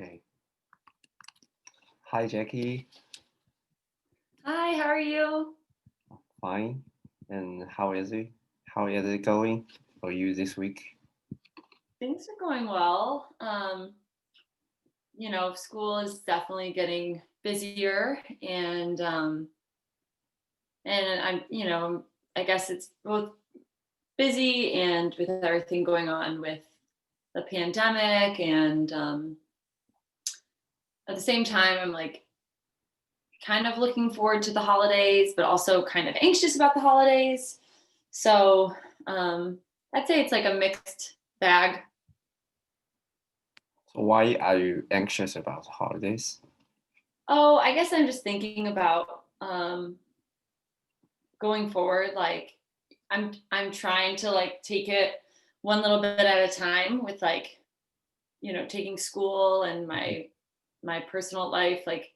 Okay. Hi, Jackie. Hi, how are you? Fine. And how is it? How is it going for you this week? Things are going well. School is definitely getting busier and I guess it's both busy and with everything going on with the pandemic and at the same time I'm like kind of looking forward to the holidays, but also kind of anxious about the holidays. So, I'd say it's like a mixed bag. So why are you anxious about the holidays? Oh, I guess I'm just thinking about going forward. Like I'm trying to like take it one little bit at a time with like, taking school and my personal life, like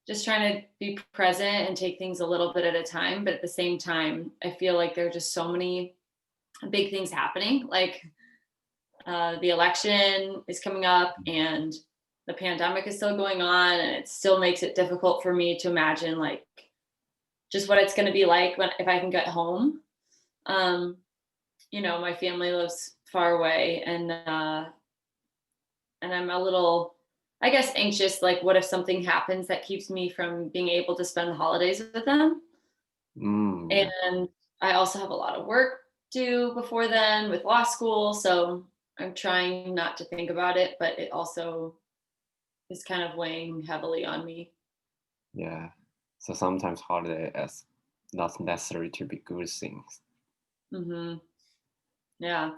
just trying to be present and take things a little bit at a time. But at the same time, I feel like there are just so many big things happening. Like the election is coming up and the pandemic is still going on, and it still makes it difficult for me to imagine like just what it's going to be like when if I can get home. Um, my family lives far away, and I'm a little, I guess, anxious. Like, what if something happens that keeps me from being able to spend the holidays with them? Yeah. And I also have a lot of work due before then with law school, so I'm trying not to think about it, but it also is kind of weighing heavily on me. Yeah. So sometimes holiday is not necessary to be good things. Hmm. Yeah.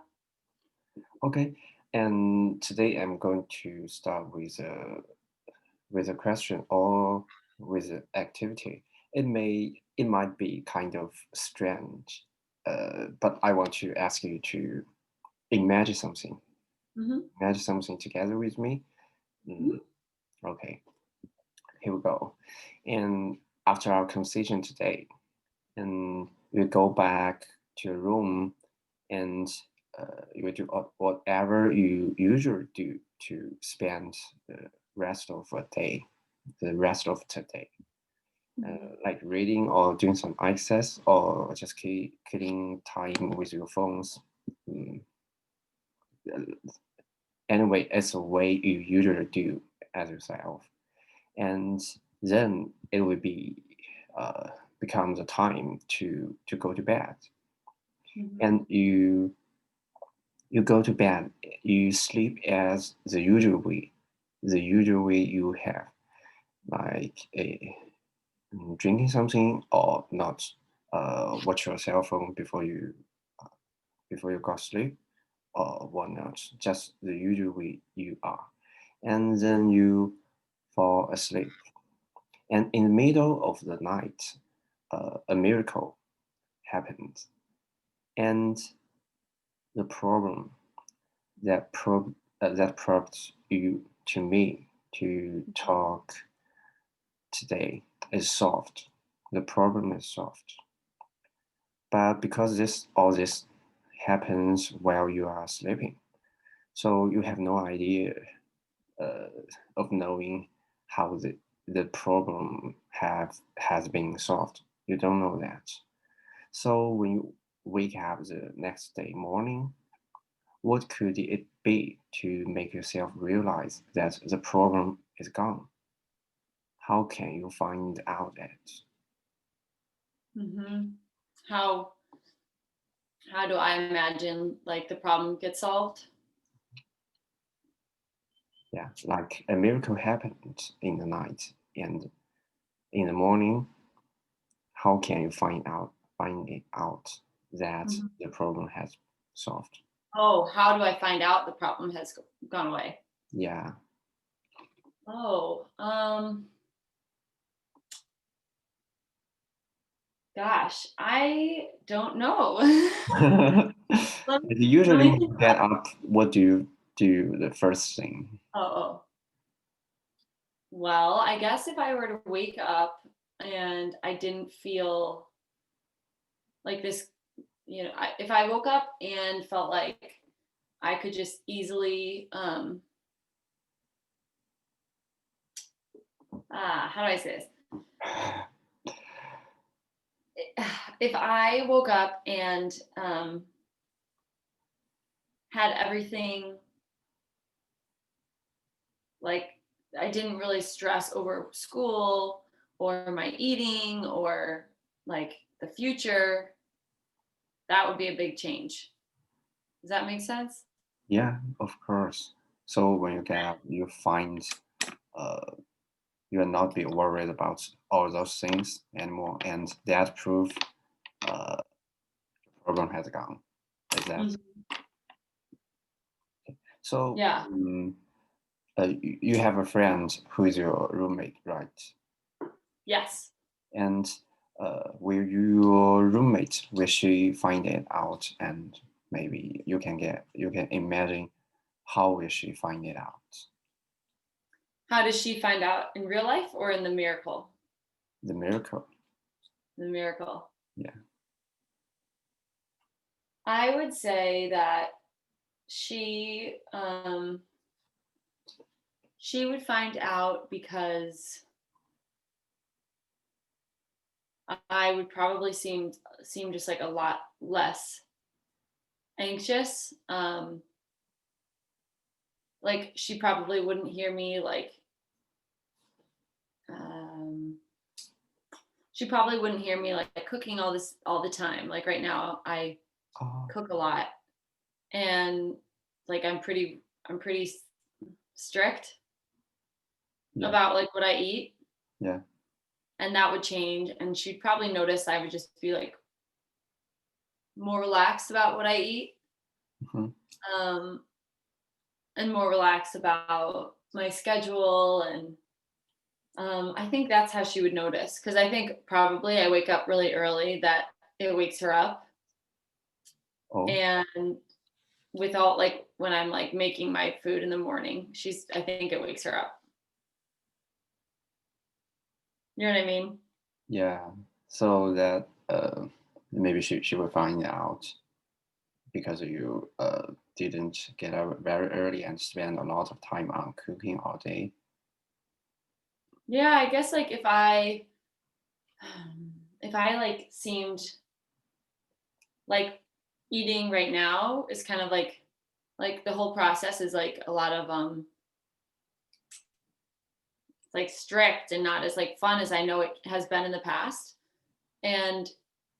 Okay. And today I'm going to start with a question or with an activity. It might be kind of strange, but I want to ask you to imagine something. Hmm. Imagine something together with me. Hmm. Mm, okay, here we go. And after our conversation today, and you go back to your room and you will do whatever you usually do to spend the rest of a day, the rest of today. Like reading or doing some exercise or just killing time with your phones. Mm, Anyway, it's a way you usually do as yourself. And then it will be uh, become the time to go to bed. Hmm. And you go to bed, you sleep as the usual way you have, like drinking something or not watch your cell phone before you go to sleep or whatnot, just the usual way you are. And then you fall asleep. And in the middle of the night, a miracle happens. And the problem that prompted you to me to talk today is solved. The problem is solved. But because all this happens while you are sleeping, so you have no idea uh, of knowing how the problem has been solved. You don't know that. So when you wake up the next day morning, what could it be to make yourself realize that the problem is gone? How can you find out that? Hmm. How how do I imagine like the problem gets solved? Yeah, like a miracle happened in the night and in the morning, how can you find it out that Mhm. the problem has solved? Oh, how do I find out the problem has gone away? Yeah. Oh, gosh, I don't know. let, me, let Usually me when think you get about. up, what do you do the first thing? Oh, well, I guess if I were to wake up and I didn't feel like this, if I woke up and felt like I could just easily how do I say this? If I woke up and had everything like I didn't really stress over school or my eating or like the future, that would be a big change. Does that make sense? Yeah, of course. So when you get up, you find uh, you will not be worried about all those things anymore, and that proof uh, problem has gone. Is that Mhm. so? Yeah. You have a friend who is your roommate, right? Yes. And will your roommate will she find it out, and maybe you can imagine how will she find it out? How does she find out in real life or in the miracle? The miracle. The miracle. Yeah. I would say that she she would find out because I would probably seem just like a lot less anxious. Like she probably wouldn't hear me um she probably wouldn't hear me like cooking all this all the time. Like right now I Oh, cook a lot and like I'm pretty strict yeah, about like what I eat, yeah. and that would change and she'd probably notice I would just be like more relaxed about what I eat. Mhm. Um and more relaxed about my schedule and I think that's how she would notice because I think probably I wake up really early that it wakes her up Oh, and without like when I'm like making my food in the morning she's I think it wakes her up. You know what I mean? yeah. So that maybe she will find out because you didn't get up very early and spend a lot of time on cooking all day. Yeah, I guess like if I like seemed like eating right now is kind of like the whole process is like a lot of like strict and not as like fun as I know it has been in the past. And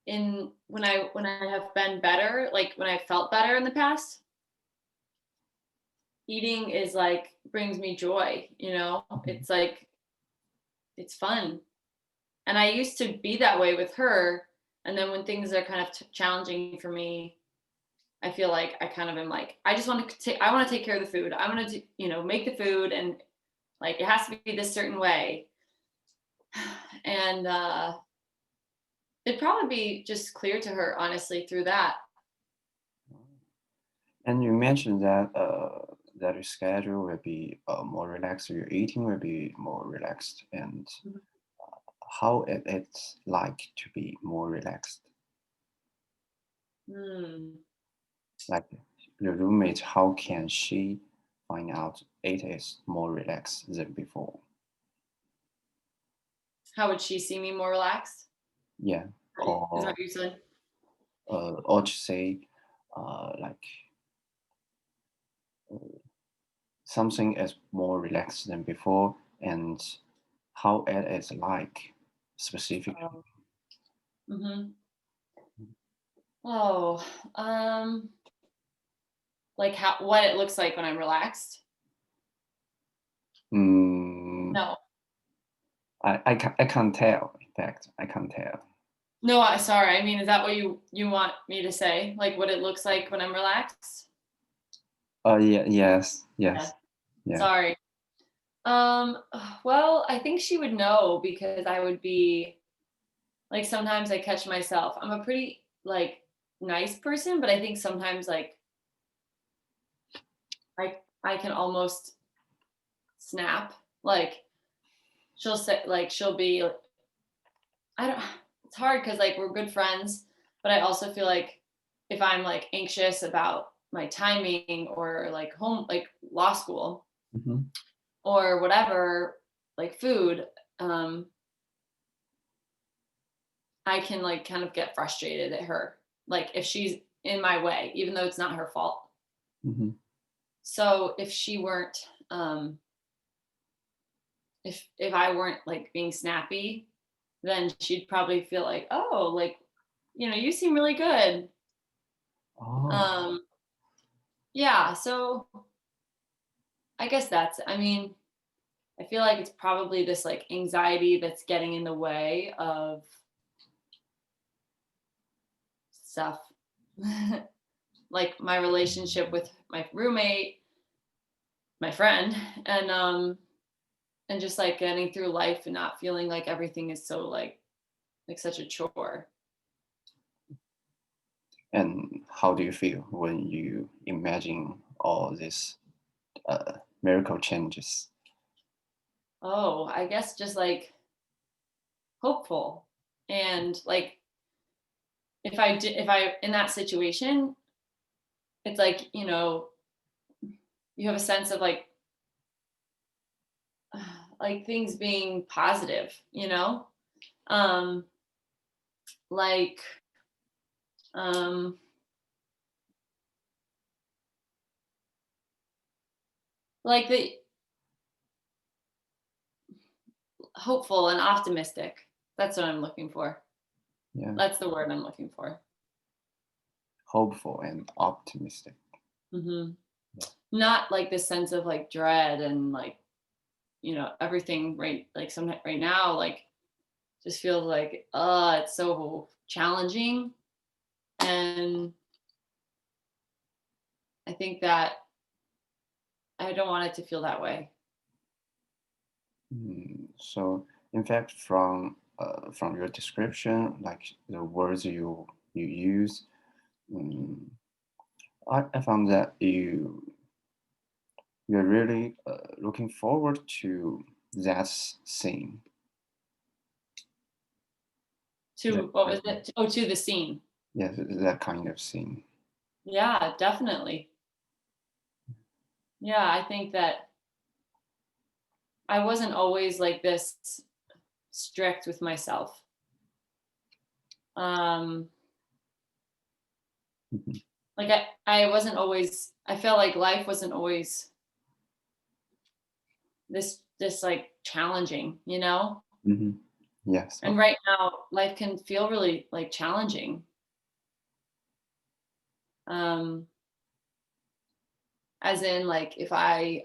in when I have been better, like when I felt better in the past, eating is like brings me joy, you know? Mhm. It's like it's fun. And I used to be that way with her, and then when things are kind of challenging for me, I feel like I kind of am like I just want to take I want to take care of the food. I want to you know, make the food and like it has to be this certain way. And it'd probably be just clear to her honestly through that. And you mentioned that that your schedule will be more relaxed, your eating will be more relaxed, and how it's like to be more relaxed. Hmm. Like your roommate, how can she find out it is more relaxed than before? How would she see me more relaxed? Yeah, Is that or what you said? or to say like something is more relaxed than before, and how it is like specifically. Oh. Hmm. Oh, like how what it looks like when I'm relaxed? Mm, No, I can't tell. In fact, I can't tell. no. I sorry. I mean, is that what you want me to say? Like what it looks like when I'm relaxed? Oh yeah, yes, Yeah. yes, yeah. Sorry. Well, I think she would know because I would be like sometimes I catch myself. I'm a pretty like nice person, but I think sometimes like I can almost snap. Like she'll say like she'll be I don't it's hard cuz like we're good friends, but I also feel like if I'm like anxious about my timing or like law school Mhm. or whatever, like food, um I can like kind of get frustrated at her, like if she's in my way, even though it's not her fault. Hmm. So if I weren't like being snappy, then she'd probably feel like, oh, like, you seem really good. Oh, Um, yeah, so I guess I mean, I feel like it's probably this like anxiety that's getting in the way of stuff. Like my relationship with my roommate, my friend, and just like getting through life and not feeling like everything is so like such a chore. and how do you feel when you imagine all these miracle changes? Oh, I guess just like hopeful. And like if I in that situation, it's like, you have a sense of like things being positive, Um like um like the hopeful and optimistic. That's what I'm looking for. Yeah, That's the word I'm looking for. hopeful and optimistic. Hmm. Yeah. Not like this sense of like dread and like, everything right like some right now, like just feels like it's so challenging. And I think that I don't want it to feel that way. So, in fact, from your description, like the words you use, mm, I found that you're really looking forward to that scene. That To what was kind it? Oh, to the scene. yeah, that kind of scene. Yeah, definitely. Yeah, I think that I wasn't always like this strict with myself. Um Mhm, like I wasn't always I felt like life wasn't always this like challenging, mhm. Yes. And right now life can feel really like challenging. Um as in like if I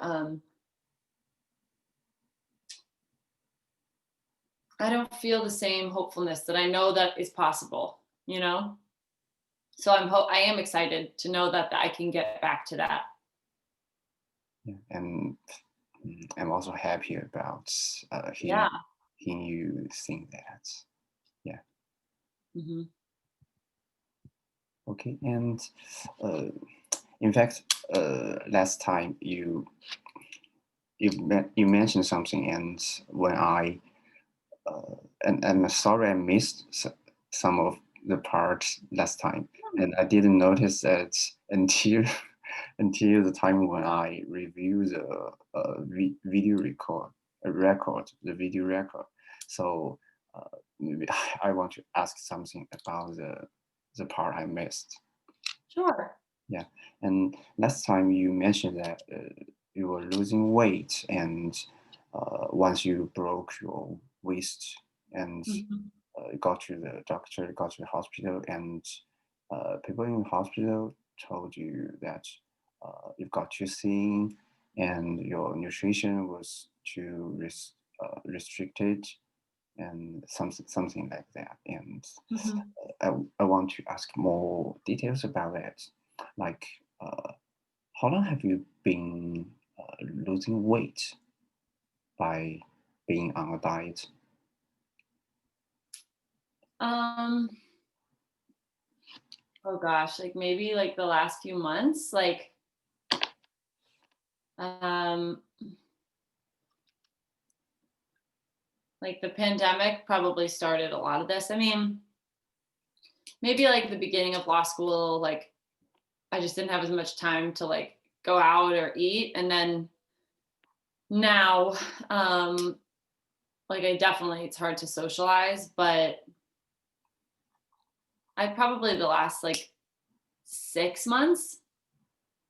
don't feel the same hopefulness that I know that is possible, So I am excited to know that I can get back to that. Yeah. And I'm also happy about Yeah. hearing you think that. Yeah. Hmm. Okay. And uh, in fact, last time you mentioned something, and when and I'm sorry I missed some of the parts last time, and I didn't notice that until until the time when I review the video the video record. So maybe I want to ask something about the part I missed. Sure. Yeah, and last time you mentioned that you were losing weight, and once you broke your waist and Hmm. got to the doctor, got to the hospital, and people in the hospital told you that you've got too thin and your nutrition was too restricted and something like that. And Hmm. I want to ask more details about that. Like, uh, how long have you been losing weight by being on a diet? Um, oh gosh, like maybe like the last few months, um, like the pandemic probably started a lot of this. I mean, maybe like the beginning of law school, like I just didn't have as much time to like go out or eat. And then now, um, like I definitely it's hard to socialize, but I probably the last like 6 months,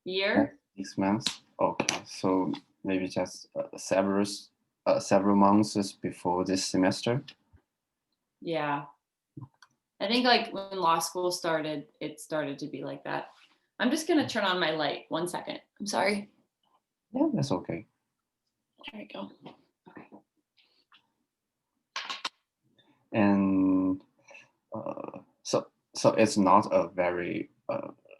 Last year. 6 months? Okay, so maybe just several months before this semester. Yeah. I think like when law school started, it started to be like that. I'm just gonna turn on my light. 1 second. I'm sorry. Yeah, that's okay. There we go. Okay. And so it's not a very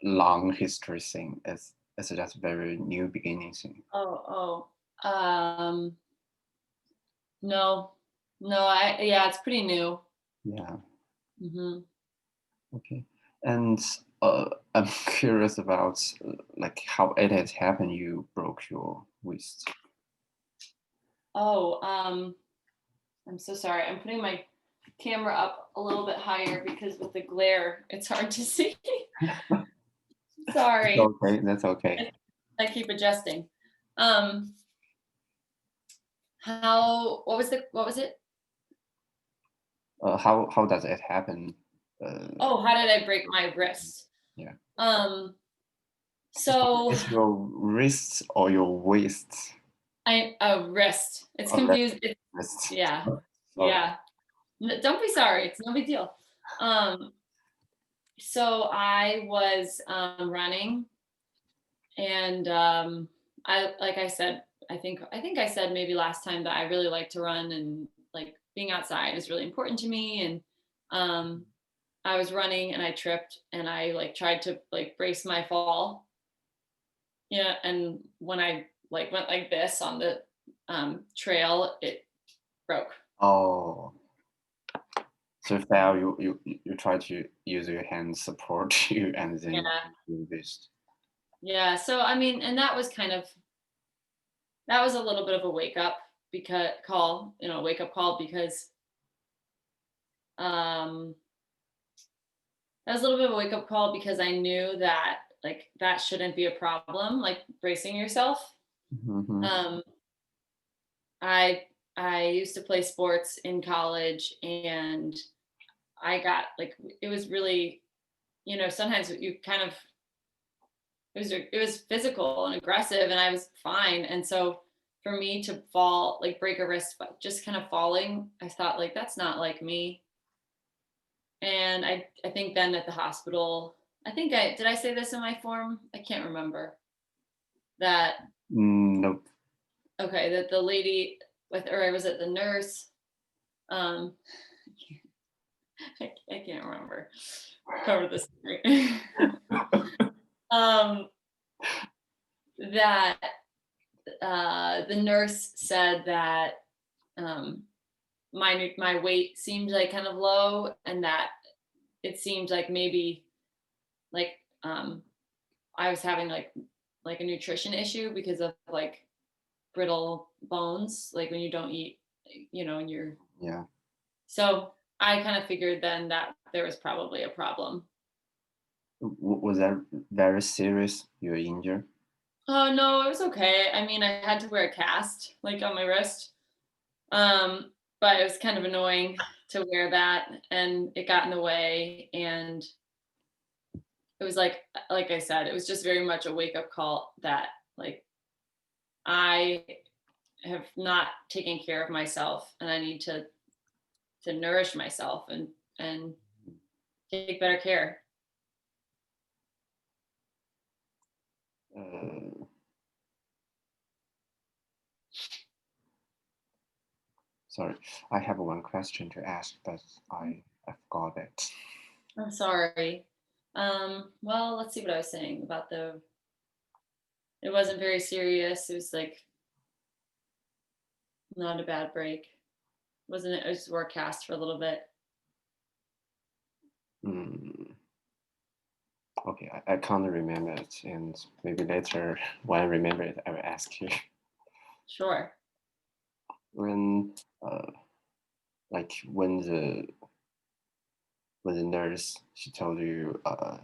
long history thing. It's just very new beginning thing. Oh. No. No, yeah, it's pretty new. Yeah. Hmm. Okay. And I'm curious about like how it has happened. You broke your wrist. Oh, I'm so sorry. I'm putting my camera up a little bit higher because with the glare, it's hard to see. It's Sorry. okay. That's okay. I keep adjusting. Um, what was it? How does it happen? Uh, Oh, how did I break my wrist? yeah. Um, So so it's your wrist or your waist? wrist. It's Oh, that's confused. wrist. Yeah, Sorry. yeah. Don't be sorry. It's no big deal. Um, so I was running, and I like I said, I think I said maybe last time that I really like to run and like being outside is really important to me. And um, I was running and I tripped and I like tried to like brace my fall. Yeah, and when I like went like this on the trail, it broke. Oh, so you fell. You try to use your hands support you, and then Yeah, you do this. yeah. So I mean, and that was a little bit of a wake up because call, wake up call because um that was a little bit of a wake up call because I knew that like that shouldn't be a problem, like bracing yourself. Hmm. Um I I used to play sports in college and I got like it was really, sometimes you kind of it was physical and aggressive and I was fine. And so for me to fall, like break a wrist, but just kind of falling, I thought like that's not like me. And I think then at the hospital, I think I did I say this in my form? I can't remember. That Nope. okay, that the lady with or was it the nurse? Um I can't remember. Cover this story. um that the nurse said that um my weight seemed like kind of low and that it seemed like maybe like I was having like a nutrition issue because of like brittle bones like when you don't eat, and you're Yeah. so I kind of figured then that there was probably a problem. Was that very serious? You're injured? Oh no, it was okay. I mean, I had to wear a cast like on my wrist. But it was kind of annoying to wear that and it got in the way and it was like I said, it was just very much a wake up call that like I have not taken care of myself and I need to nourish myself and take better care. Uh, Sorry, I have one question to ask, but I forgot it. I'm sorry. Well, let's see what I was saying about the it wasn't very serious. It was like not a bad break. Wasn't it? I just wore a cast for a little bit. Mm, okay, I can't remember it, and maybe later when I remember it, I will ask you. Sure. When like when the nurse she told you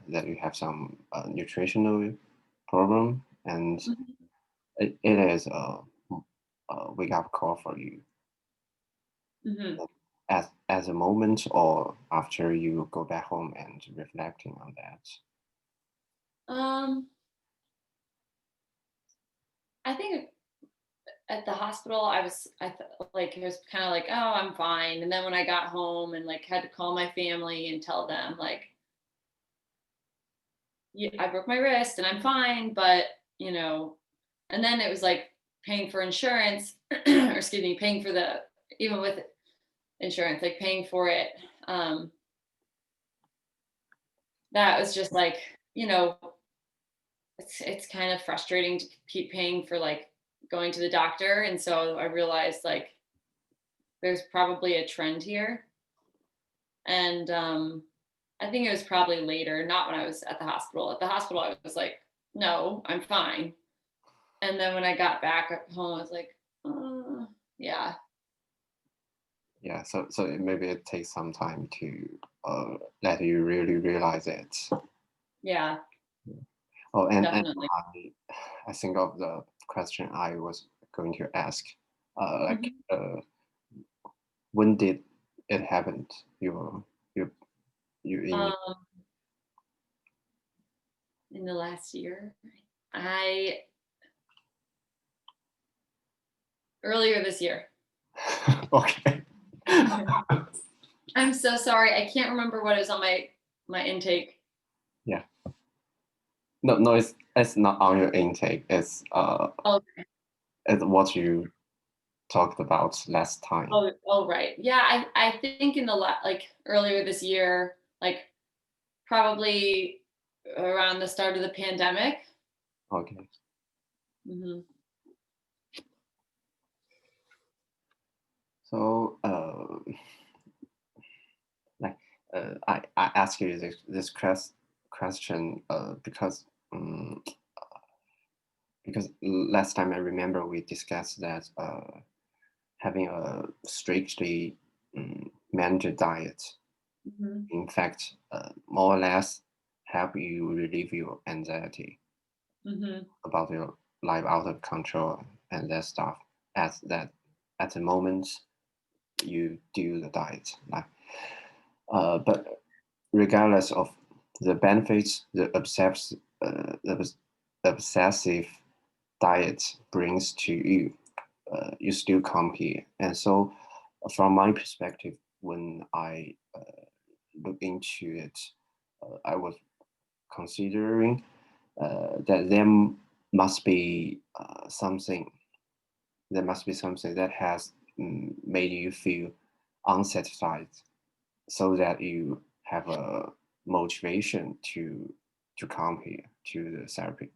that you have some nutritional problem, and Mhm. it is a wake up call for you. Hmm. as a moment or after you go back home and reflecting on that? Um, I think at the hospital, like, it was kind of like, oh, I'm fine. And then when I got home and like had to call my family and tell them like, yeah, I broke my wrist and I'm fine, but you know, and then it was like paying for insurance, or excuse me, paying for the, even with insurance, like paying for it. Um, that was just like, you know, it's kind of frustrating to keep paying for like going to the doctor. And so I realized like there's probably a trend here. And I think it was probably later, not when I was at the hospital. At the hospital, I was like, no, I'm fine. And then when I got back at home, I was like, yeah, Yeah, so maybe it takes some time to let you really realize it. yeah, Oh, and definitely. I think of the question I was going to ask. Like, Mhm. when did it happen? You you in Um, in the last year, I earlier this year. okay. I'm so sorry. I can't remember what is on my intake. Yeah. No, no, it's not on your intake. Oh, It's what you talked about last time. oh, right. Yeah, I think in the like earlier this year, like probably around the start of the pandemic. Okay. Hmm. So, like, I ask you this question because last time I remember we discussed that having a strictly managed diet, Hmm. in fact, more or less help you relieve your anxiety Hmm. about your life out of control and that stuff. That at the moment you do the diet, like, but regardless of the benefits the obsessive diet brings to you, you still come here. And so, from my perspective, when I look into it, I was considering that must be something. There must be something that has made you feel unsatisfied, so that you have a motivation to come here to the therapy.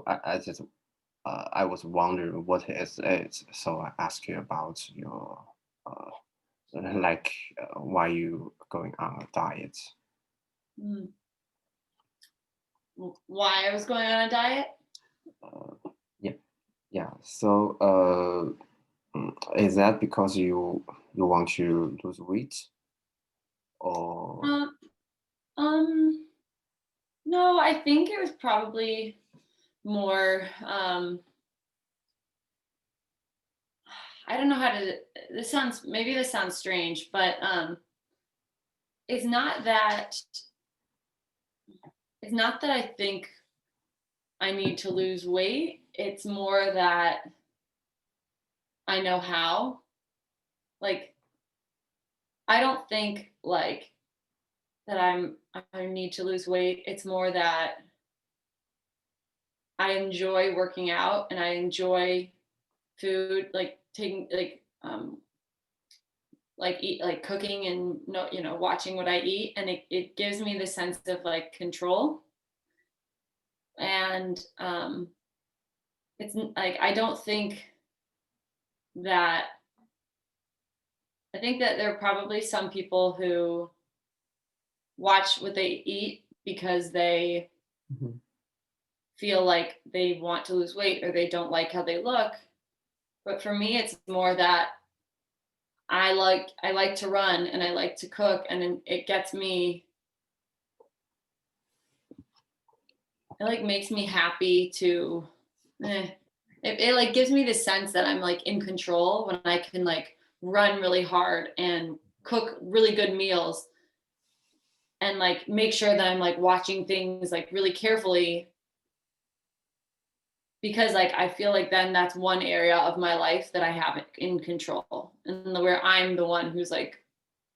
I just I was wondering what is it. So I asked you about your uh, like why you going on a diet. Mm. Why I was going on a diet? Yeah, yeah. So is that because you want to lose weight or Uh, um, no, I think it was probably more. I don't know how to. This sounds strange, but it's not that it's not that I think I need to lose weight. It's more that I know how. Like, I don't think like that I need to lose weight. It's more that I enjoy working out and I enjoy food, like taking like eat like cooking and no, watching what I eat, and it gives me the sense of like control. And like I don't think that I think that there are probably some people who watch what they eat because they Mhm. feel like they want to lose weight or they don't like how they look. But for me, it's more that I like to run and I like to cook, and it gets me. It like makes me happy eh, it like gives me the sense that I'm like in control when I can like run really hard and cook really good meals and like make sure that I'm like watching things like really carefully because like I feel like then that's one area of my life that I have it in control and where I'm the one who's like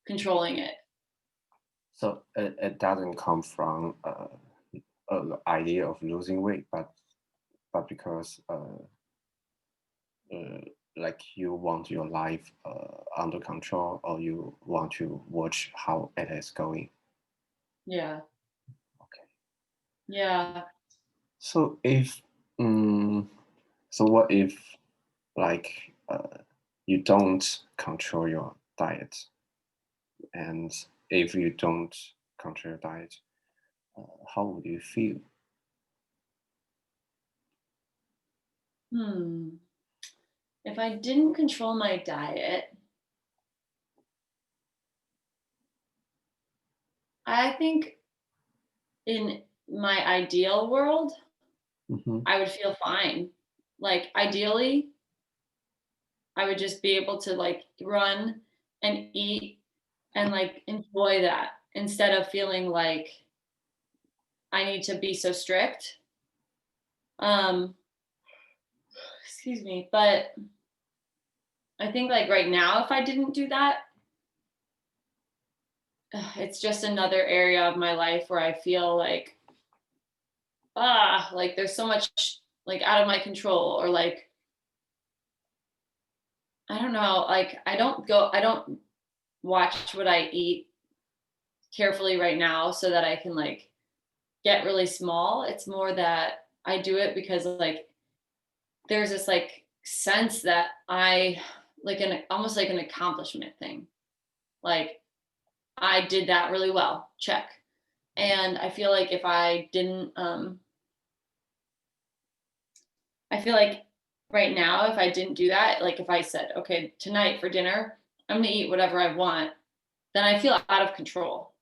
controlling it. So it doesn't come from idea of losing weight, but because uh, like you want your life under control, or you want to watch how it is going. Yeah. Okay. Yeah. So if so what if like you don't control your diet, and if you don't control your diet, how would you feel? Hmm. If I didn't control my diet, I think in my ideal world, Hmm. I would feel fine. Like ideally, I would just be able to like run and eat and like enjoy that instead of feeling like I need to be so strict. Um, excuse me, but I think like right now, if I didn't do that, it's just another area of my life where I feel like there's so much like out of my control or like I don't know, like I don't watch what I eat carefully right now so that I can like get really small. It's more that I do it because like there's this like sense that I like an almost like an accomplishment thing. Like I did that really well. Check. And I feel like if I didn't I feel like right now if I didn't do that, like if I said, "Okay, tonight for dinner, I'm going to eat whatever I want," then I feel out of control.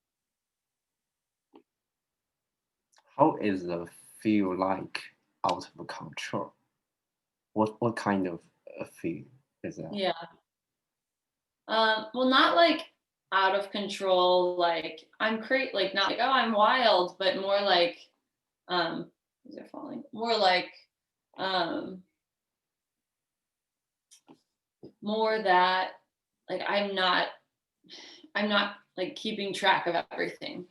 How is the feel like out of control? What kind of feel is that? Yeah. Well, not like out of control, like I'm like not like oh I'm wild, but more like these are falling. More like um, more that like I'm not like keeping track of everything.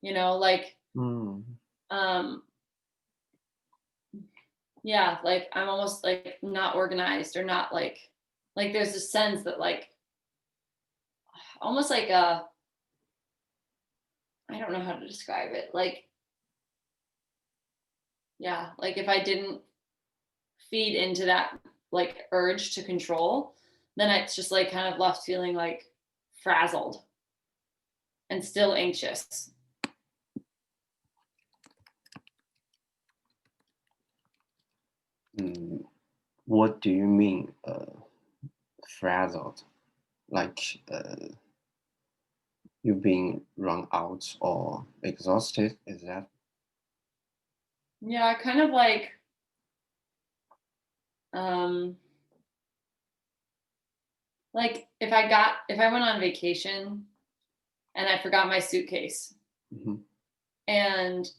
You know, like Mm. um, yeah, like I'm almost like not organized or not like there's a sense that like almost like a I don't know how to describe it. Like yeah, like if I didn't feed into that like urge to control, then it's just like kind of left feeling like frazzled and still anxious. Mm. What do you mean frazzled? Like you being run out or exhausted? Is that? Yeah, kind of um like if I went on vacation and I forgot my suitcase Mhm. and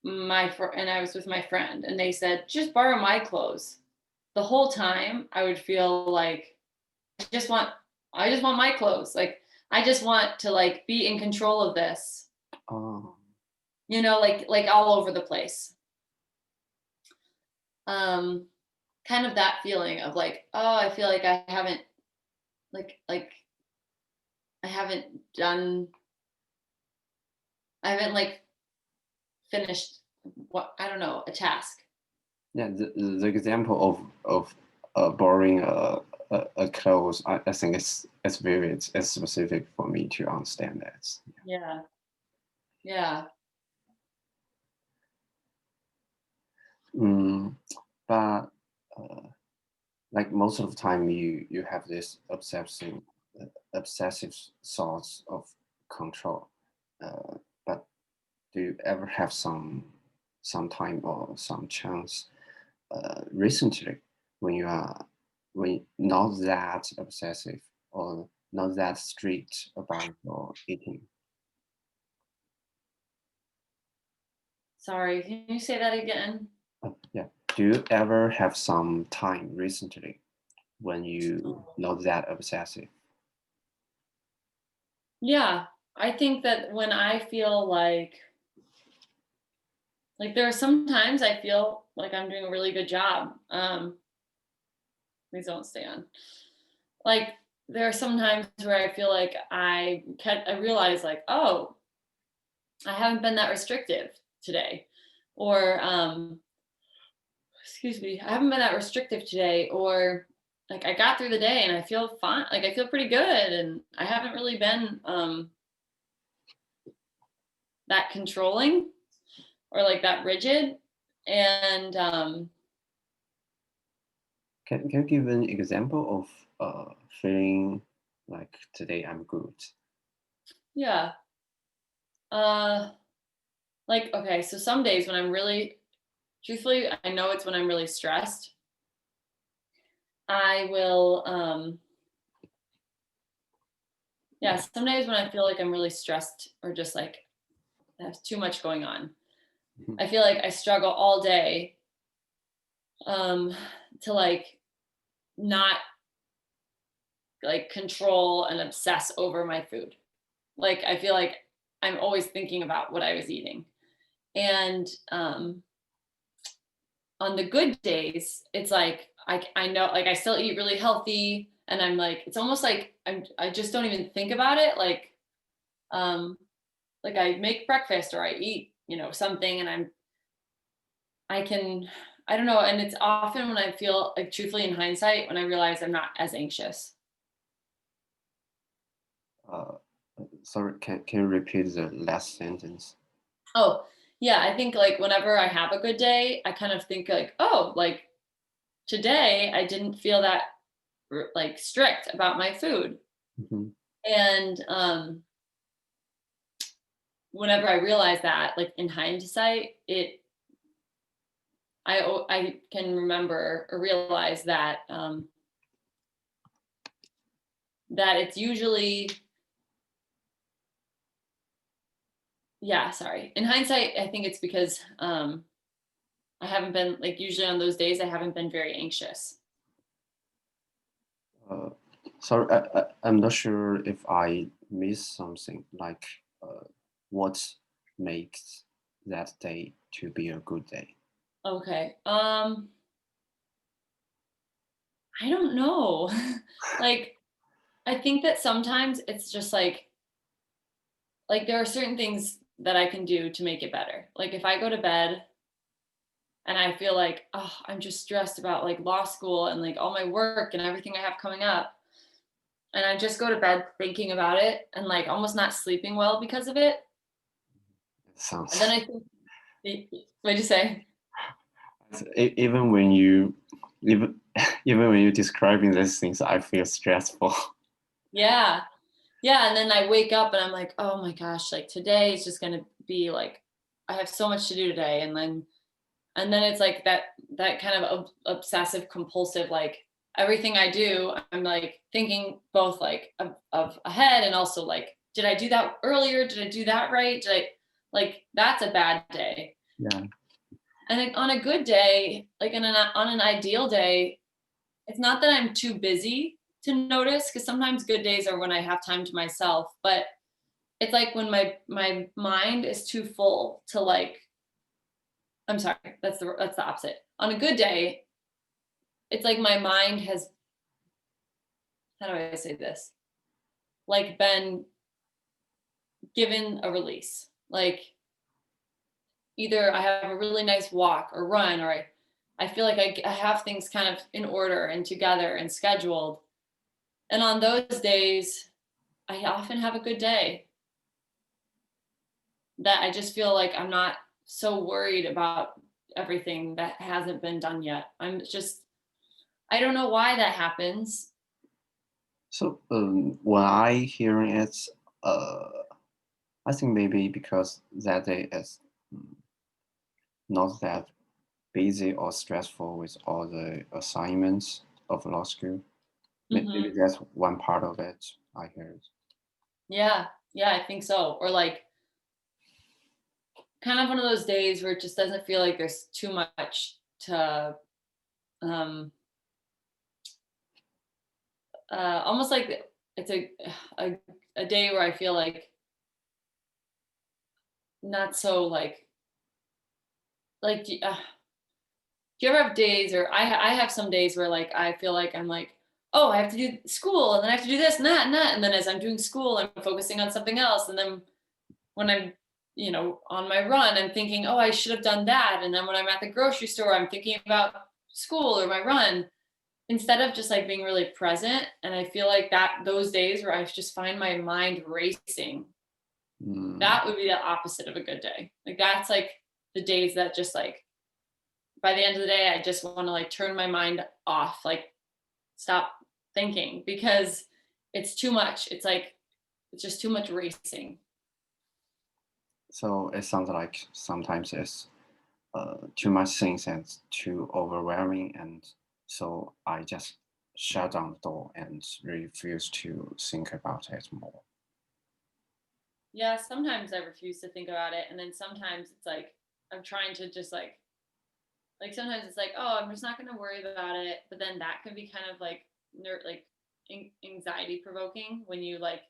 and I was with my friend and they said just borrow my clothes. The whole time I would feel like I just want I just want my clothes. Like I just want to like be in control of this. Oh. You know, like all over the place. Um kind of that feeling of like, oh, I feel like I haven't like I haven't done I haven't like finished what I don't know, a task. Yeah, the example of borrowing a clothes, I think it's vivid, it's specific for me to understand that. Yeah. Yeah. Mm, but uh, like most of the time, you have this obsessive thoughts of control. But do you ever have some time or some chance recently when you are when not that obsessive or not that strict about your eating. Sorry, can you say that again? Yeah. Do you ever have some time recently when you not that obsessive? Yeah, I think that when I feel like there are some times I feel like I'm doing a really good job. Please don't stay on. Like there are some times where I feel like I realize like, oh, I haven't been that restrictive today, or excuse me, I haven't been that restrictive today, or like I got through the day and I feel fine, like I feel pretty good, and I haven't really been that controlling or like that rigid, and Can you give an example of feeling like today I'm good? yeah, uh, like okay, so some days when I'm really truthfully, I know it's when I'm really stressed. I will yeah, some days when I feel like I'm really stressed or just like I have too much going on. Mhm. I feel like I struggle all day um to like not like control and obsess over my food. Like I feel like I'm always thinking about what I was eating. And on the good days, it's like I know like I still eat really healthy, and I'm like it's almost like I just don't even think about it. Um like I make breakfast or I eat, something, and I can I don't know, and it's often when I feel like truthfully in hindsight when I realize I'm not as anxious. Uh, Sorry, can you repeat the last sentence? Oh, yeah, I think like whenever I have a good day, I kind of think like, oh, like today I didn't feel that like strict about my food. Mhm. And whenever I realize that, like in hindsight, I can remember or realize that that it's usually yeah, sorry. In hindsight, I think it's because I haven't been like usually on those days I haven't been very anxious. Uh, Sorry, I'm not sure if I missed something. Like, what makes that day to be a good day? Okay. I don't know. Like I think that sometimes it's just like there are certain things that I can do to make it better. Like if I go to bed and I feel like, oh, I'm just stressed about like law school and like all my work and everything I have coming up. And I just go to bed thinking about it and like almost not sleeping well because of it. It And then sounds I think, what'd you say? even when you even even when you're describing these things, I feel stressful. Yeah. Yeah. And then I wake up and I'm like, oh my gosh, like today is just going to be like, I have so much to do today. And then it's like that kind of obsessive compulsive like everything I do I'm like thinking both like of ahead and also like did I do that earlier, did I do that right, did I like that's a bad day. Yeah. And like, on a good day like on an ideal day it's not that I'm too busy to notice because sometimes good days are when I have time to myself, but it's like when my mind is too full to like I'm sorry, that's the opposite. On a good day it's like my mind has how do I say this? Like been given a release. Like either I have a really nice walk or run, or I feel like I have things kind of in order and together and scheduled. And on those days, I often have a good day that I just feel like I'm not so worried about everything that hasn't been done yet. I don't know why that happens. So when I hearing it, uh, I think maybe because that day is mm, not that busy or stressful with all the assignments. of law school. Maybe Hmm. that's one part of it I heard. Yeah, yeah, I think so. Or like kind of one of those days where it just doesn't feel like there's too much to um almost like it's a a day where I feel like not so like do you ever have days, or I have some days where like I feel like I'm like, oh, I have to do school, and then I have to do this and that and that, and then as I'm doing school, I'm focusing on something else, and then when I'm on my run, I'm thinking, oh, I should have done that, and then when I'm at the grocery store, I'm thinking about school or my run instead of just like being really present. And I feel like that those days where I just find my mind racing, Mm, that would be the opposite of a good day. Like that's like the days that just like by the end of the day, I just want to like turn my mind off, like stop thinking because it's too much. It's like it's just too much racing. so it sounds like sometimes it's too much things and too overwhelming, and so I just shut down the door and refuse to think about it more. Yeah, sometimes I refuse to think about it, and then sometimes it's like I'm trying to just like sometimes it's like, oh, I'm just not going to worry about it, but then that can be kind of like like anxiety provoking when you like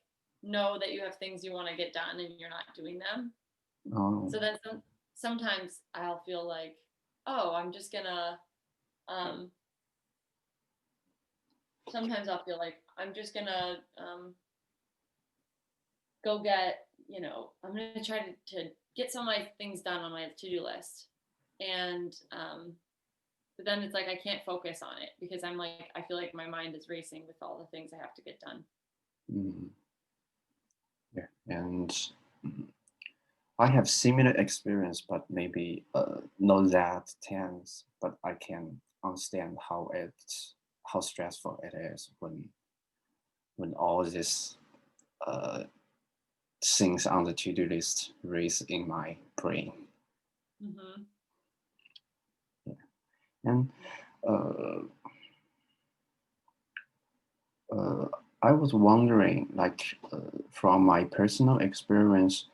know that you have things you want to get done and you're not doing them. Oh, So then sometimes I'll feel like, oh, I'm just gonna um sometimes I'll feel like I'm just gonna go get, I'm gonna try to get some of my things done on my to-do list. And but then it's like I can't focus on it because I'm like I feel like my mind is racing with all the things I have to get done. mm, yeah, and mm, I have similar experience, but maybe not that tense. But I can understand how stressful it is when all this uh, things on the to-do list race in my brain. Hmm. Yeah. And uh, uh, I was wondering, like from my personal experience,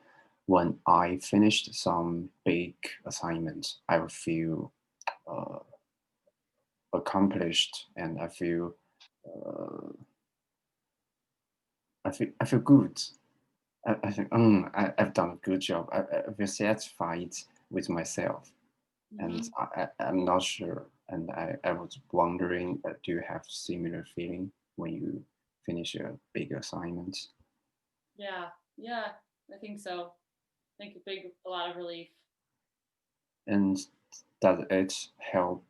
when I finished some big assignments, I would feel uh, accomplished, and uh, I feel good. I think I've done a good job. I feel satisfied with myself, and Hmm. I'm not sure. And I was wondering, do you have similar feeling when you finish a big assignment? Yeah, yeah, I think so. I think a lot of relief. And does it help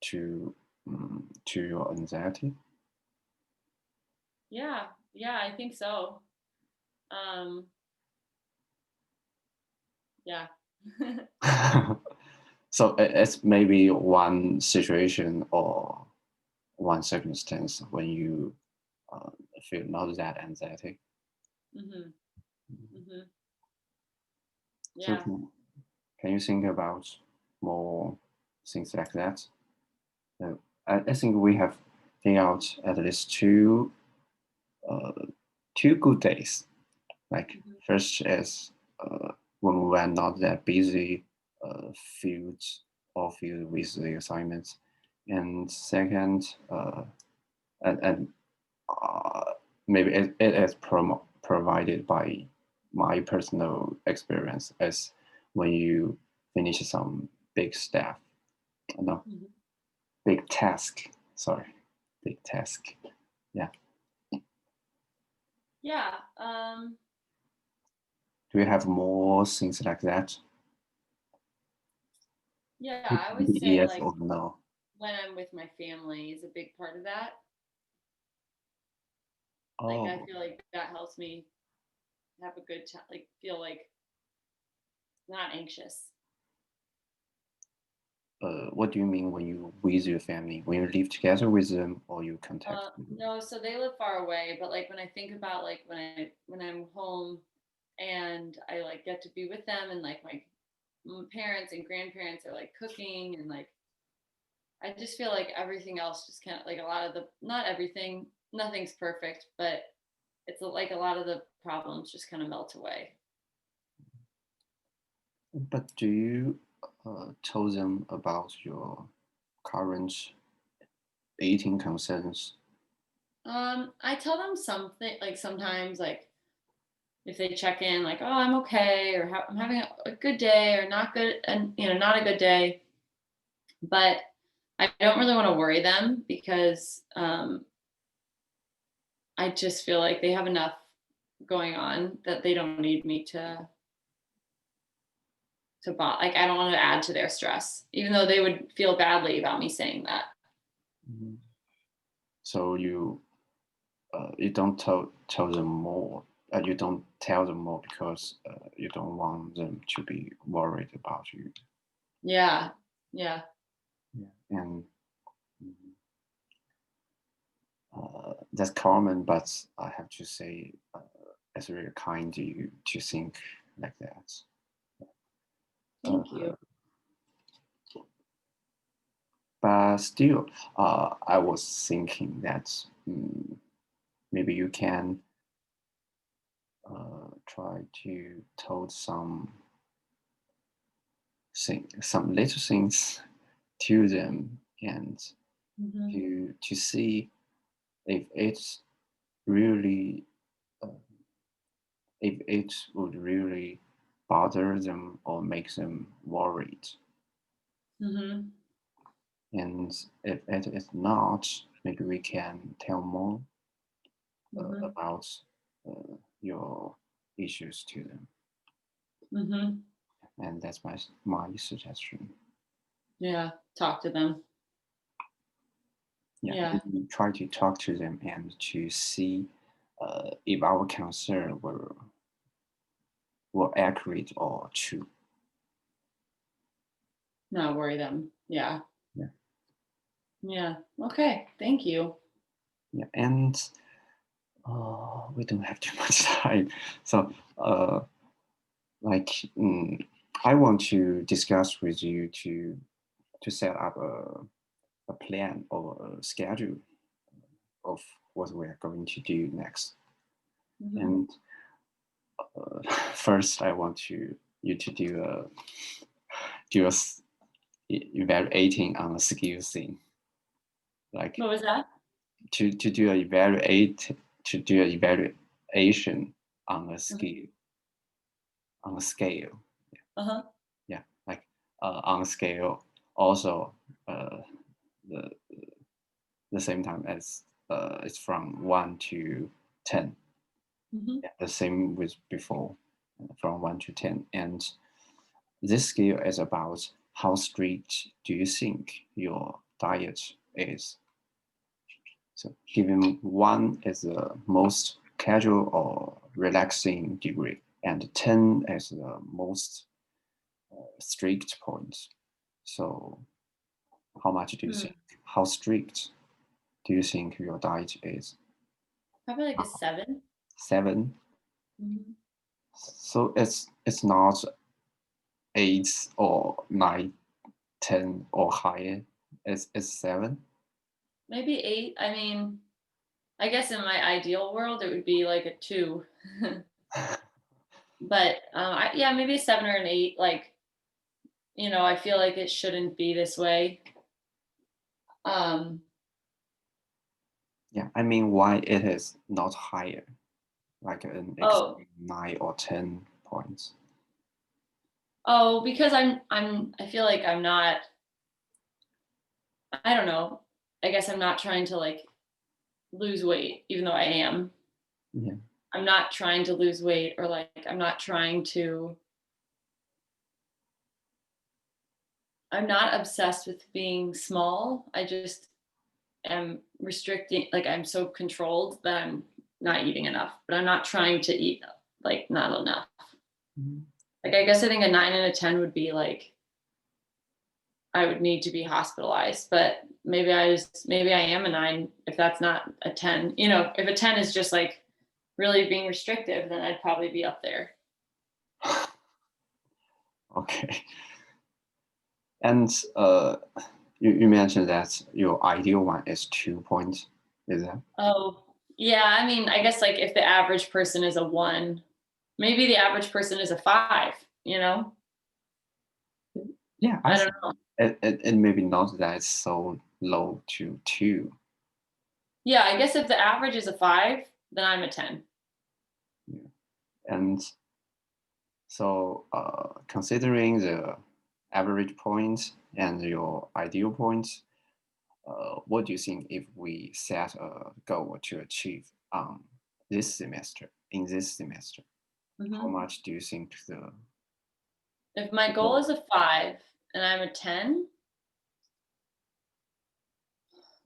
to your anxiety? Yeah, yeah, I think so. Um, yeah. So it's maybe one situation or one circumstance when you uh, feel not that anxiety. Hmm. Hmm. So Yeah. can you think about more things like that? Uh, I think we have think out at least uh, two good days. Like Hmm. first is when we were not that busy, fields or filled with the assignments, and second, and uh, maybe it is provided by my personal experience as when you finish some big stuff, no, Hmm. big task. Sorry, big task. Yeah. Yeah. Do you have more things like that? Yeah, I would say Yes like or no? when I'm with my family is a big part of that. Like I Oh, feel like that helps me have a good time, like feel like not anxious. what do you mean when you with your family? When you live together with them, or you contact them? No, so they live far away, but like when I think about like when I'm home and I like get to be with them and like my parents and grandparents are like cooking and like I just feel like everything else just kind of like a lot of the not everything, nothing's perfect, but it's like a lot of the problems just kind of melt away. But do you tell them about your current eating concerns? I tell them something like sometimes like if they check in like, oh, I'm okay, or I'm having a good day, or not good, and not a good day. But I don't really want to worry them because I just feel like they have enough going on that they don't need me like I don't want to add to their stress, even though they would feel badly about me saying that. Mhm. So you don't tell them more. You don't tell them more because you don't want them to be worried about you. Yeah, yeah, Yeah. And that's common, but I have to say, it's really kind of you to think like that. thank Uh, you. but still, I was thinking that maybe you can try to tell some little things to them and Hmm. to see if it's really uh, if it would really bother them or make them worried. Hmm. And if it is not, maybe we can tell more Hmm. about your issues to them. Hmm. And that's my suggestion. Yeah, talk to them. Yeah, Yeah. we try to talk to them and to see if our concern were accurate or true. Not worry them. Yeah. Yeah, Yeah. Okay. Thank you. yeah, and we don't have too much time, so like I want to discuss with you to set up a plan or a schedule of what we are going to do next. Hmm. And first, I want you to do evaluating on a skill thing, like What was that? to do a evaluate to do an evaluation on a Hmm. skill on a scale. Uh-huh. Yeah, like on a scale also uh, the the same time as it's from 1 to 10. Hmm. Yeah, the same with before, from 1 to 10. And this scale is about how strict do you think your diet is. So given 1 is the most casual or relaxing degree, and 10 is the most strict point. So how much do you Hmm. think? How strict do you think your diet is? Probably like a 7. 7. Hmm. So it's not 8 or 9, 10 or higher. It's 7. Maybe 8. I mean, I guess in my ideal world, it would be like a 2. But yeah, maybe a 7 or an 8. Like, I feel like it shouldn't be this way. Um, Yeah, I mean why it is not higher, like an oh, extreme 9 or 10 points. because I feel like I'm not, I don't know. I guess I'm not trying to like lose weight, even though I am. Yeah. I'm not trying to lose weight or like I'm not obsessed with being small. I just am restricting, like I'm so controlled that I'm not eating enough, but I'm not trying to eat like not enough. Mhm. Like I guess I think a 9 and a 10 would be like I would need to be hospitalized, but maybe I am a 9 if that's not a 10. If a 10 is just like really being restrictive, then I'd probably be up there. Okay. And uh, You mentioned that your ideal one is 2 points. Is that? Oh, yeah. I mean, I guess like if the average person is a 1, maybe the average person is a 5, you know? Yeah, I I don't think know. it maybe not that it's so low to 2. Yeah, I guess if the average is a 5, then I'm a 10. Yeah. And so considering the average points and your ideal points, what do you think if we set a goal to achieve this semester, in this semester? How Mhm. much do you think If my the goal goal? is a 5 and I'm a 10,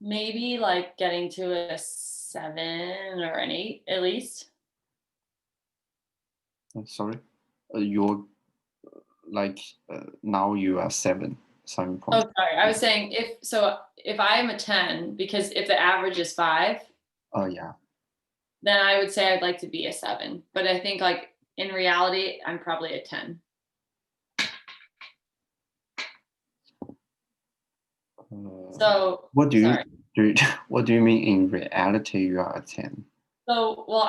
maybe like getting to a 7 or an 8 at least. Sorry, you're like now you are 7 Oh, points. sorry. I Yeah. was saying if I am a 10, because if the average is 5, Oh yeah. then I would say I'd like to be a 7. But I think like in reality, I'm probably a 10. Uh, So what do you sorry. what do you mean in reality you are a 10? So well,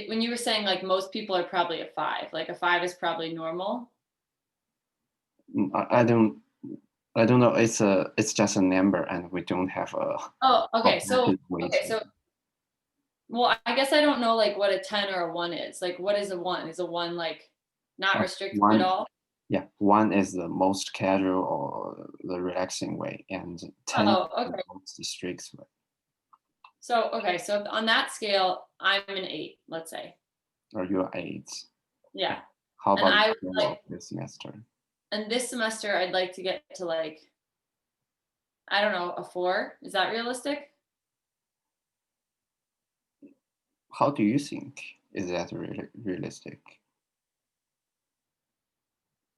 when you were saying like most people are probably a 5, like a 5 is probably normal. I don't know. It's just a number, and we don't have a Oh, objective way okay, to. so well, I guess I don't know like what a 10 or a 1 is. Like what is a 1? Is a 1 like not restricted at One, all? yeah, one is the most casual or the relaxing way, and 10 is Oh, the okay. most strict way. So okay, so on that scale, I'm an 8, let's say. Or you're 8. Yeah. How And about I would your like this semester? and this semester I'd like to get to like I don't know, a 4. Is that realistic? How do you think is that really realistic?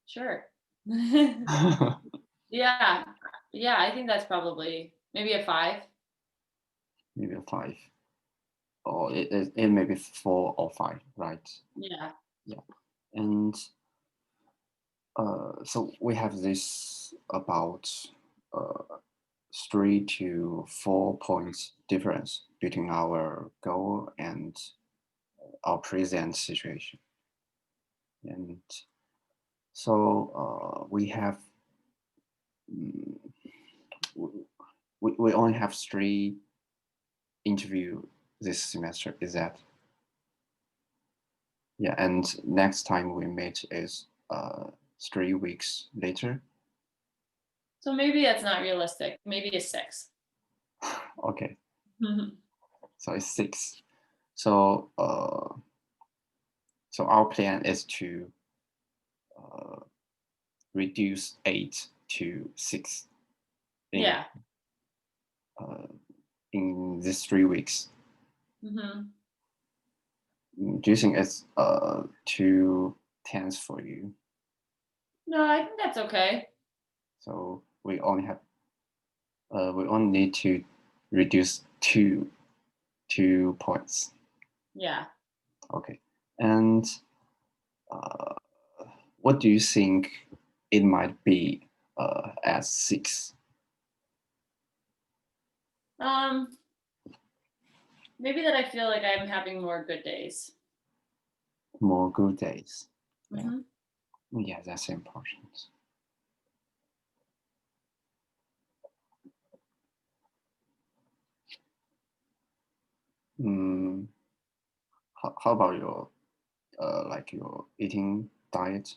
Sure. Yeah. Yeah, I think that's probably maybe a 5. Maybe a 5, or it may be 4 or 5, right? Yeah. Yeah, and so we have this about uh, 3 to 4 points difference between our goal and our present situation. And so we have, mm, we only have 3 interview this semester. Is that? Yeah, and next time we meet is 3 weeks later. So maybe that's not realistic. Maybe a 6. Okay, Mhm. so it's 6. So so our plan is to uh, reduce 8 to 6 in Yeah. uh, in these 3 weeks. Mhm. Do you think it's too tense for you? No, I think that's okay. So we only need to reduce 2 points. Yeah. Okay, and uh, what do you think it might be at 6? Um, maybe that I feel like I'm having more good days. More good days. Yeah, Mhm. yeah, that's important. Mm, how about your like your eating diet?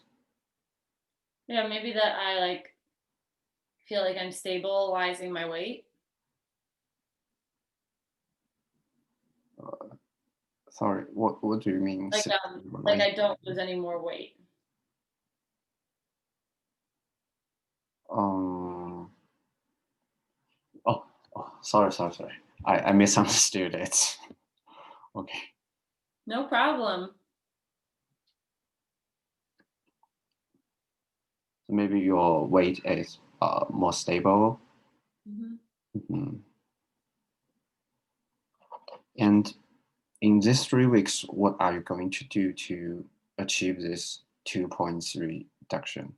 Yeah, maybe that I like feel like I'm stabilizing my weight. Uh, Sorry, what do you mean? Like I don't lose any more weight. Um. Oh, sorry. I misunderstood it. Okay. No problem. So maybe your weight is more stable. Mhm. Mhm. And in these 3 weeks, what are you going to do to achieve this 2 points reduction?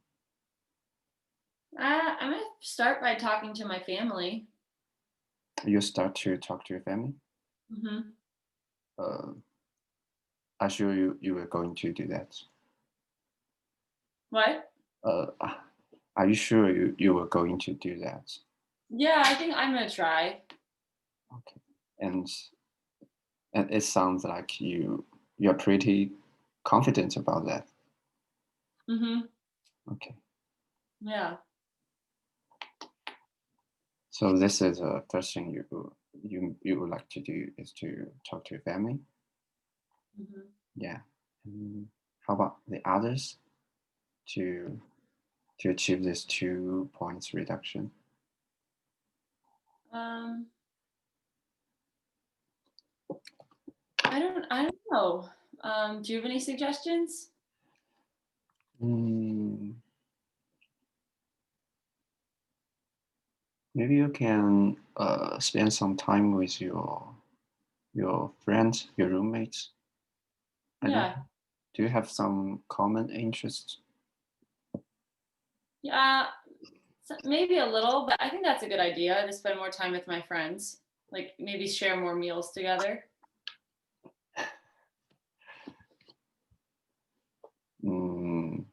I'm gonna start by talking to my family. You start to talk to your family. Hmm. Uh, I'm sure you were going to do that. What? Uh, are you sure you were going to do that? Yeah, I think I'm gonna try. Okay. And and it sounds like you're pretty confident about that. Hmm. Okay. Yeah. So this is the first thing you would like to do is to talk to your family. Hmm. Yeah. And how about the others to to achieve this 2 points reduction? Um, I don't know. Do you have any suggestions? Mm, maybe you can spend some time with your friends, your roommates. I don't. Yeah. Do you have some common interests? Yeah, maybe a little, but I think that's a good idea to spend more time with my friends. Like maybe share more meals together. Mm,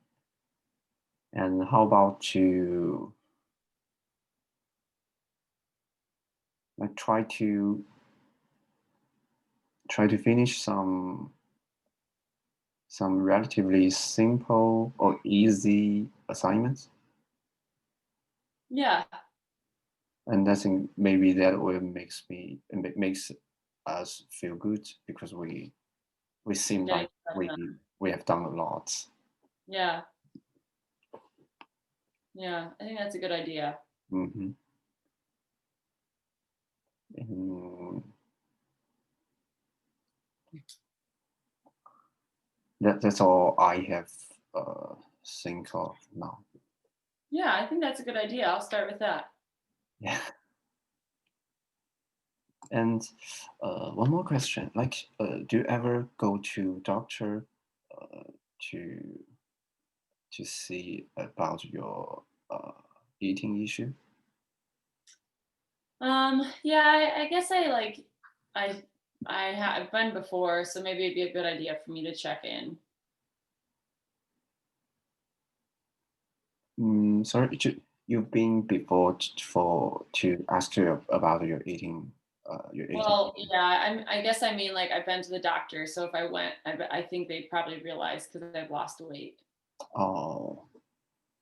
and how about to like try to finish some relatively simple or easy assignments? Yeah. And I think maybe that will makes us feel good because we seem Getting like stuff we done. we have done a lot. Yeah. Yeah. I think that's a good idea. Hmm. And that's all I have think of now. Yeah, I think that's a good idea. I'll start with that. Yeah. And one more question, like, do you ever go to doctor uh, to see about your eating issue? Yeah, I guess I I've been before, so maybe it'd be a good idea for me to check in. Sorry, you've been before for to ask you about your eating Well, issue. yeah, I guess I mean like I've been to the doctor, so if I went, I think they'd probably realize because I've lost weight. Oh,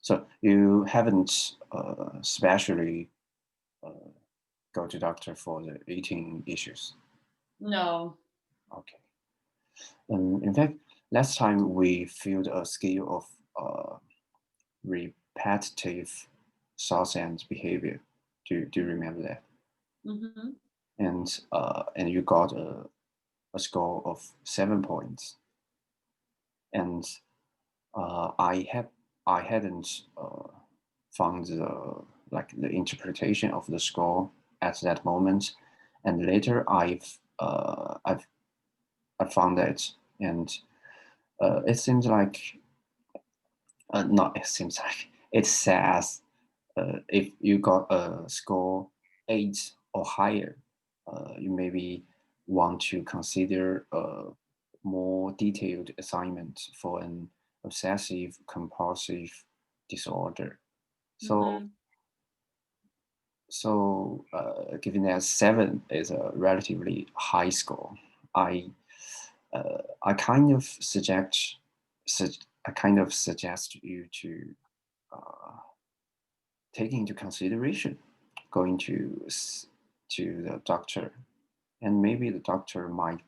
so you haven't specially uh, go to doctor for the eating issues. No. Okay. In fact, last time we filled a scale of repetitive thoughts and behavior. Do you remember that? Hmm. And you got a score of 7 points. And I hadn't found the interpretation of the score at that moment, and later I found it, and it seems like not it seems like it says if you got a score 8 or higher, you maybe want to consider a more detailed assignment for an obsessive compulsive disorder. So, Hmm. given that 7 is a relatively high score, I I kind of suggest you to uh, take into consideration going to the doctor, and maybe the doctor might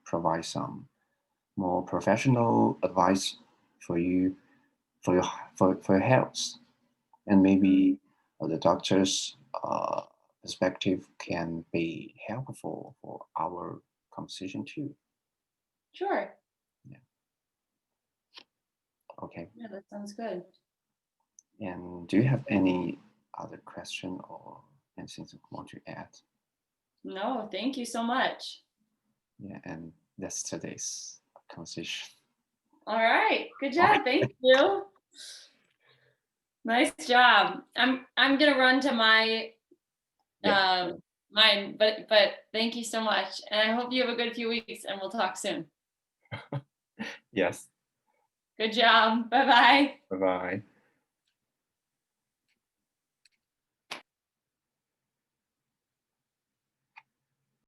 provide some more professional advice for you for your for your health, and maybe the doctor's perspective can be helpful for our conversation too. Sure. Yeah. Okay. Yeah, that sounds good. And do you have any other question or anything you want to add? No, thank you so much. Yeah, and that's today's conversation. All right. Good Okay. job. Thank you. Nice job. I'm gonna run to my Yeah. mine, but thank you so much. And I hope you have a good few weeks and we'll talk soon. Yes. Good job. Bye bye. Bye bye.